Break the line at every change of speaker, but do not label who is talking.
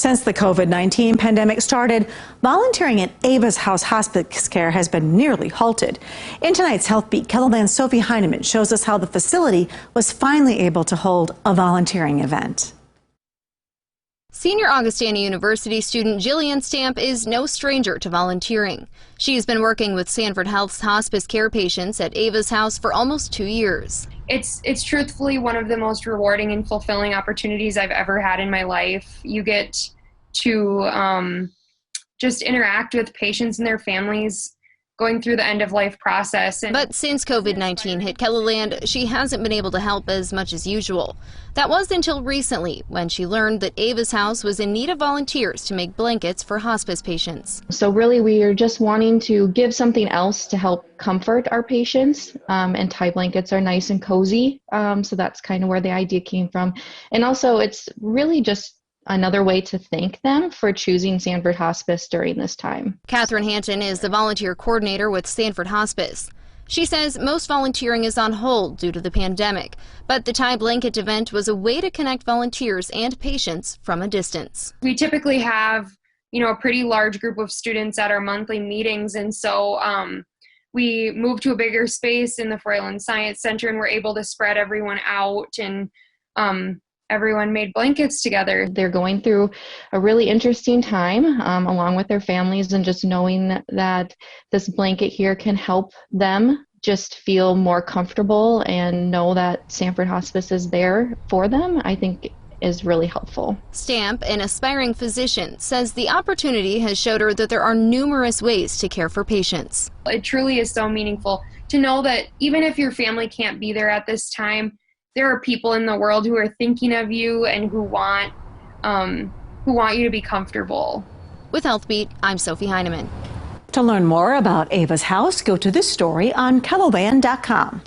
Since the COVID-19 pandemic started, volunteering at Ava's House Hospice Care has been nearly halted. In tonight's Health Beat, KELOLAND's Sophie Heineman shows us how the facility was finally able to hold a volunteering event.
Senior Augustana University student Jillian Stamp is no stranger to volunteering. She's been working with Sanford Health's hospice care patients at Ava's House for almost 2 years.
It's truthfully one of the most rewarding and fulfilling opportunities I've ever had in my life. You get to just interact with patients and their families going through the end-of-life process.
But since COVID-19 hit KELOLAND, she hasn't been able to help as much as usual. That was until recently, when she learned that Ava's House was in need of volunteers to make blankets for hospice patients.
So really we are just wanting to give something else to help comfort our patients, and tie blankets are nice and cozy, so that's kind of where the idea came from. And also it's really just another way to thank them for choosing Sanford Hospice during this time.
Catherine Hanton is the volunteer coordinator with Sanford Hospice. She says most volunteering is on hold due to the pandemic, but the tie blanket event was a way to connect volunteers and patients from a distance.
We typically have, a pretty large group of students at our monthly meetings, and so we moved to a bigger space in the Fralin Science Center, and we're able to spread everyone out, and everyone made blankets together.
They're going through a really interesting time along with their families, and just knowing that this blanket here can help them just feel more comfortable and know that Sanford Hospice is there for them, I think is really helpful.
Stamp, an aspiring physician, says the opportunity has showed her that there are numerous ways to care for patients.
It truly is so meaningful to know that even if your family can't be there at this time, there are people in the world who are thinking of you and who want you to be comfortable.
With HealthBeat, I'm Sophie Heineman.
To learn more about Ava's House, go to this story on KELOLAND.com.